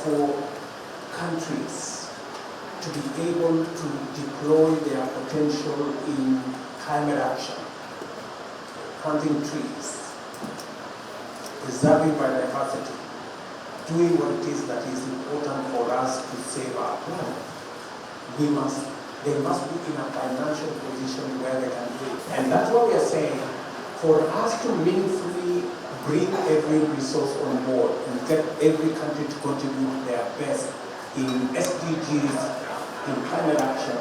for countries to be able to deploy their potential in climate action, planting trees, preserving biodiversity, doing what it is that is important for us to save our planet, they must be in a financial position where they can do it. And that's what we are saying. For us to meaningfully bring every resource on board and get every country to contribute their best in SDGs, in climate action,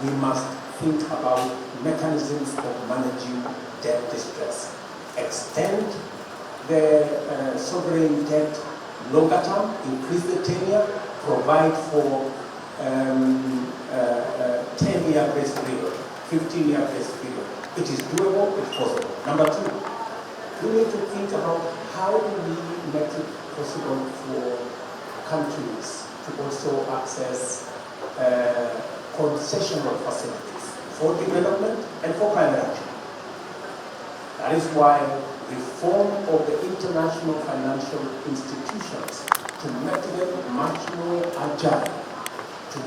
we must think about mechanisms of managing debt distress. Extend the sovereign debt longer term, increase the tenure, provide for 10-year grace period, 15-year grace period. It is doable, it's possible. Number two, we need to think about how do we make it possible for countries to also access concessional facilities for development and for climate action. That is why reform of the international financial institutions to make them much more agile, to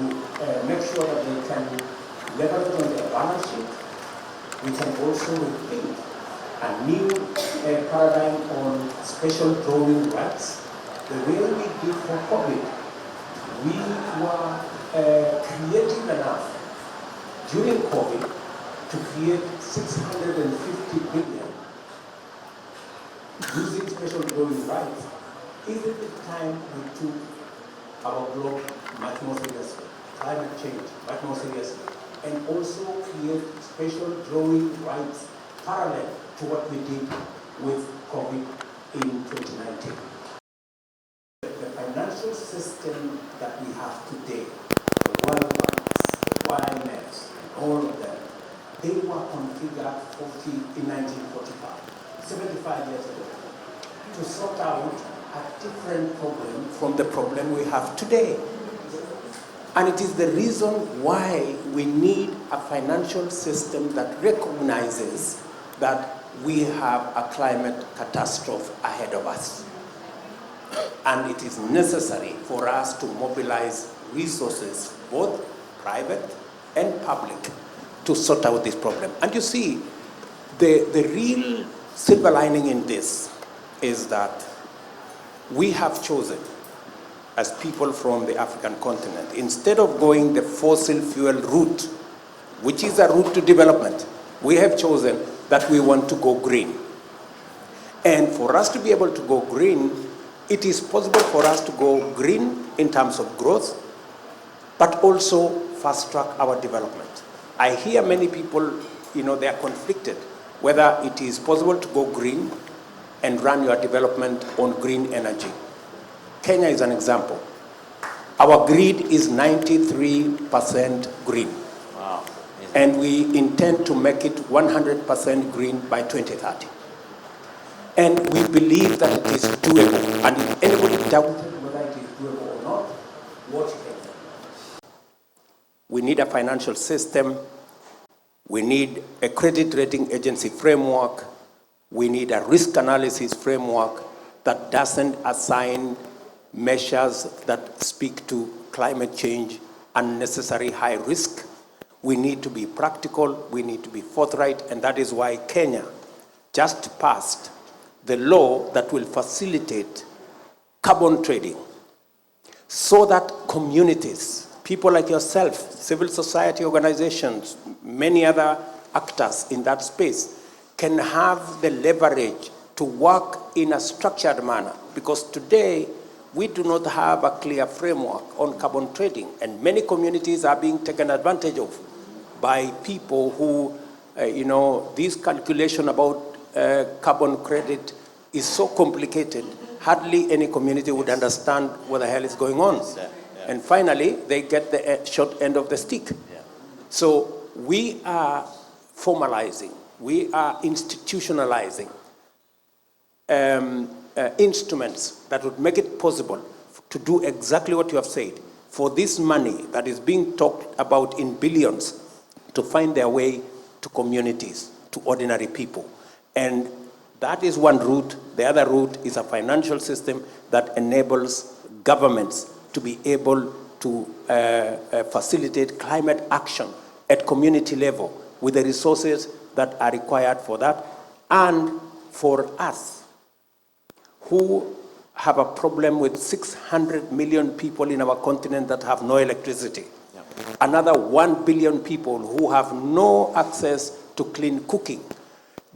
make sure that they can leverage on their balance sheet. We can also rethink a new paradigm on special drawing rights. The way we did for COVID, we were creative enough during COVID to create 650 billion using special drawing rights. Is it the time we took our globe much more seriously, climate change much more seriously, and also create special drawing rights parallel to what we did with COVID in 2019. The financial system that we have today, the World Banks, the YMFs, and all of them, they were configured in 1945, 75 years ago, to sort out a different problem from the problem we have today. And it is the reason why we need a financial system that recognizes that we have a climate catastrophe ahead of us. And it is necessary for us to mobilize resources, both private and public, to sort out this problem. And you see, the real silver lining in this is that we have chosen, as people from the African continent, instead of going the fossil fuel route, which is a route to development, we have chosen that we want to go green. And for us to be able to go green, it is possible for us to go green in terms of growth, but also fast track our development. I hear many people, they are conflicted, whether it is possible to go green and run your development on green energy. Kenya is an example. Our grid is 93% green. Wow. And we intend to make it 100% green by 2030. And we believe that it is doable. And if anybody doubted whether it is doable or not, watch Kenya. We need a financial system. We need a credit rating agency framework. We need a risk analysis framework that doesn't assign measures that speak to climate change unnecessary high risk. We need to be practical, we need to be forthright, and that is why Kenya just passed the law that will facilitate carbon trading so that communities, people like yourself, civil society organizations, many other actors in that space can have the leverage to work in a structured manner. Because today, we do not have a clear framework on carbon trading, and many communities are being taken advantage of by people who, this calculation about carbon credit is so complicated, hardly any community would understand what the hell is going on. Yeah. And finally, they get the short end of the stick. Yeah. So we are formalizing, we are institutionalizing instruments that would make it possible to do exactly what you have said, for this money that is being talked about in billions to find their way to communities, to ordinary people. And That is one route. The other route is a financial system that enables governments to be able to facilitate climate action at community level with the resources that are required for that. And for us, who have a problem with 600 million people in our continent that have no electricity, another 1 billion people who have no access to clean cooking.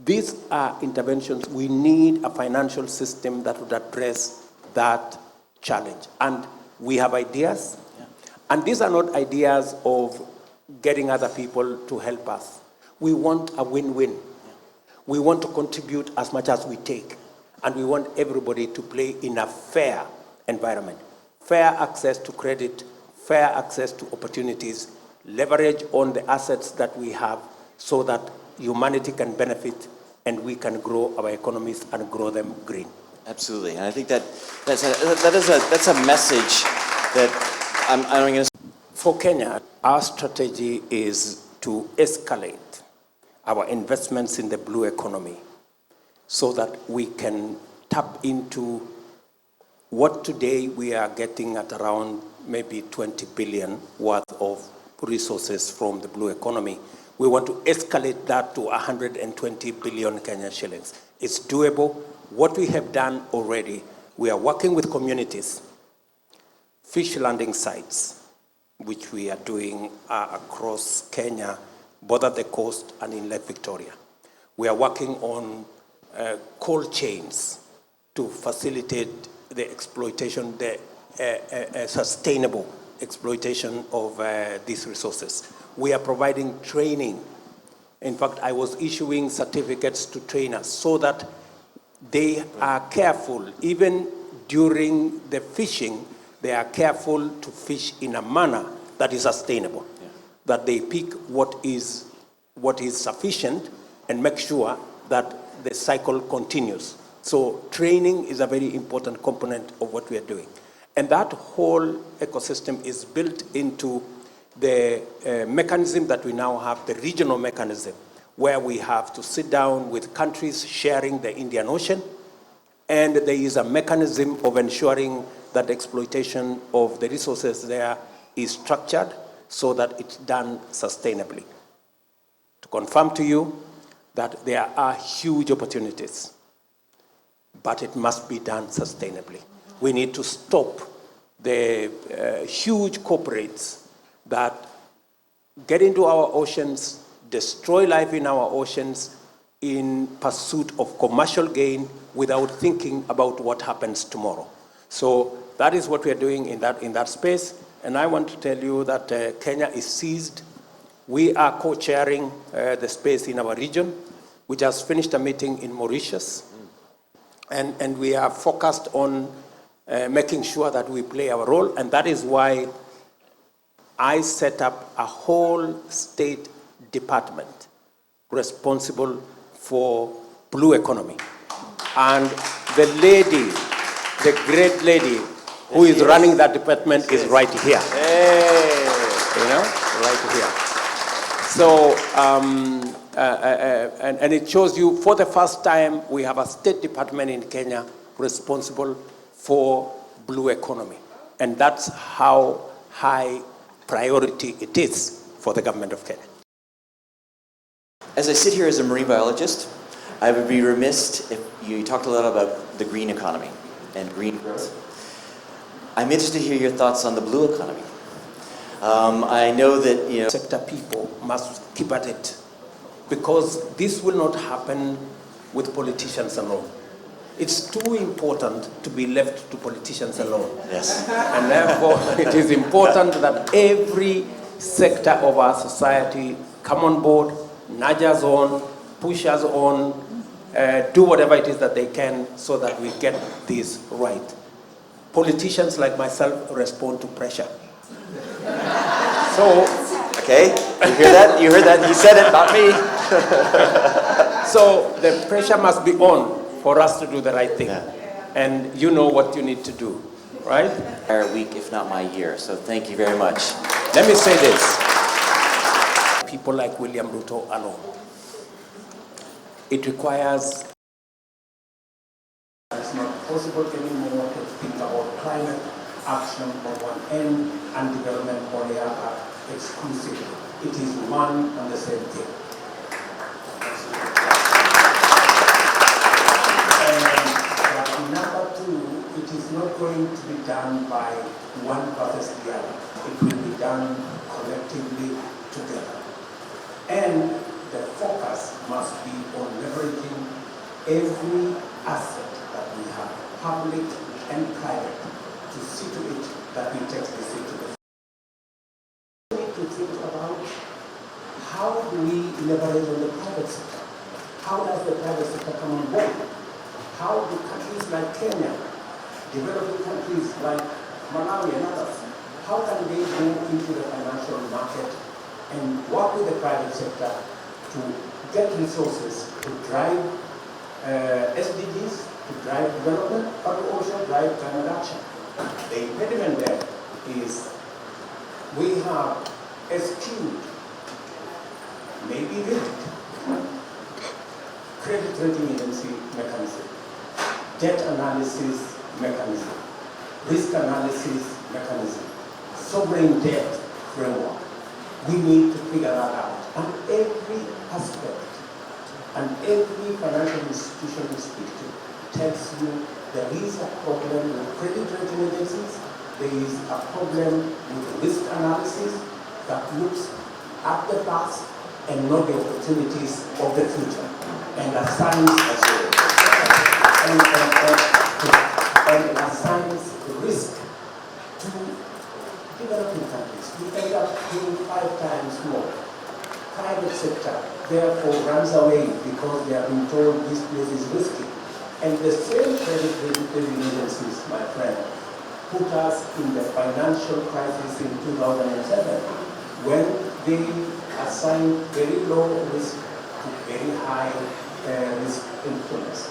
These are interventions. We need a financial system that would address that challenge. And we have ideas. And these are not ideas of getting other people to help us. We want a win-win. We want to contribute as much as we take. And we want everybody to play in a fair environment. Fair access to credit, fair access to opportunities, leverage on the assets that we have so that humanity can benefit and we can grow our economies and grow them green. Absolutely, and I think that's a message that I'm going to. For Kenya, our strategy is to escalate our investments in the blue economy so that we can tap into what today we are getting at around maybe 20 billion worth of resources from the blue economy. We want to escalate that to 120 billion Kenyan shillings. It's doable. What we have done already, we are working with communities, fish landing sites, which we are doing across Kenya, both at the coast and in Lake Victoria. We are working on cold chains to facilitate the exploitation, the sustainable exploitation of these resources. We are providing training. In fact, I was issuing certificates to trainers so that they are careful, even during the fishing, they are careful to fish in a manner that is sustainable, that they pick what is sufficient and make sure that the cycle continues. So training is a very important component of what we are doing. And that whole ecosystem is built into the mechanism that we now have, the regional mechanism, where we have to sit down with countries sharing the Indian Ocean, and there is a mechanism of ensuring that exploitation of the resources there is structured so that it's done sustainably. To confirm to you that there are huge opportunities, but it must be done sustainably. We need to stop the huge corporates that get into our oceans, destroy life in our oceans in pursuit of commercial gain without thinking about what happens tomorrow. So that is what we are doing in that space. And I want to tell you that Kenya is seized. We are co-chairing the space in our region. We just finished a meeting in Mauritius. And we are focused on making sure that we play our role. And that is why I set up a whole state department responsible for blue economy. And the lady, the great lady who is running that department is right here. Hey. You know, right here. So, and it shows you, for the first time, we have a state department in Kenya responsible for blue economy. And that's how high priority it is for the government of Kenya. As I sit here as a marine biologist, I would be remiss if you talked a lot about the green economy and green growth. I'm interested to hear your thoughts on the blue economy. I know that sector people must keep at it, because this will not happen with politicians alone. It's too important to be left to politicians alone. Yes. And therefore, it is important that every sector of our society come on board, nudge us on, push us on, do whatever it is that they can so that we get this right. Politicians like myself respond to pressure. So, okay, you hear that? You heard that? He said it, not me. So the pressure must be on for us to do the right thing. Yeah. And you know what you need to do, right? Our week, if not my year. So thank you very much. Let me say this. People like William Ruto alone. It requires possible anymore to think about climate action on one end and development on the other exclusively. It is one and the same thing. But number two, it is not going to be done by one versus the other. It will be done collectively together. And the focus must be on leveraging every asset that we have, public and private, to see to it that we take the city to the future. We need to think about how do we leverage on the private sector? How does the private sector come on board? How do countries like Kenya, developing countries like Malawi and others, how can they go into the financial market and work with the private sector to get resources to drive SDGs, to drive development, but to also drive climate action? The impediment there is we have a skewed, maybe rigid, credit rating agency mechanism, debt analysis mechanism, risk analysis mechanism, sovereign debt framework. We need to figure that out. And every aspect and every financial institution we speak to tells you there is a problem with credit rating agencies, there is a problem with risk analysis that looks at the past and not the opportunities of the future, and assigns and assigns risk to developing countries. We end up paying 5 times more. Private sector therefore runs away because they are being told this place is risky. And the same credit rating agencies, my friend, put us in the financial crisis in 2007 when they assigned very low risk to very high risk instruments.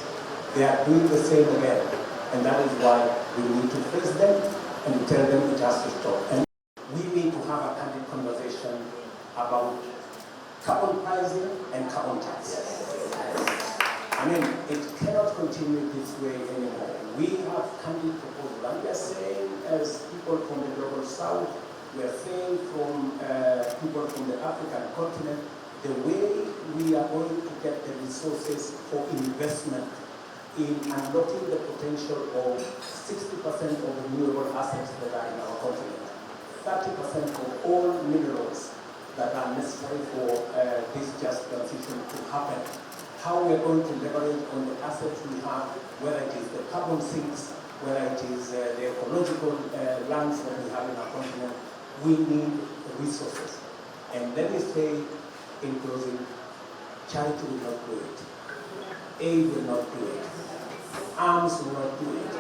They are doing the same again, and that is why we need to face them and tell them it has to stop. And we need to have a candid conversation about carbon pricing and carbon tax. I mean, it cannot continue this way anymore. We have candid proposals, and we are saying, as people from the global south, we are saying from people from the African continent, the way we are going to get the resources for investment in unlocking the potential of 60% of renewable assets that are in our continent, 30% of all minerals that are necessary for this just transition to happen. How we are going to leverage on the assets we have, whether it is the carbon sinks, whether it is the ecological lands that we have in our continent, we need resources. And let me say in closing, charity will not do it. Aid will not do it. Arms will not do it.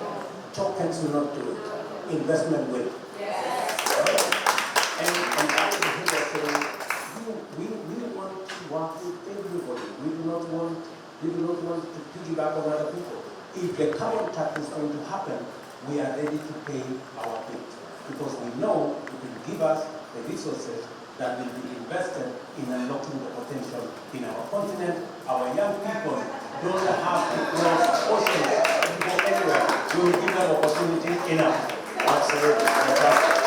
Tokens will not do it. Investment will. Yes. Right? And that's the thing that saying, we want to work with everybody. We do not want to piggyback on other people. If the carbon tax is going to happen, we are ready to pay our bit. Because we know it will give us the resources that will be invested in unlocking the potential in our continent. Our young people don't have to cross oceans to go anywhere. We will give them opportunity enough. Absolutely.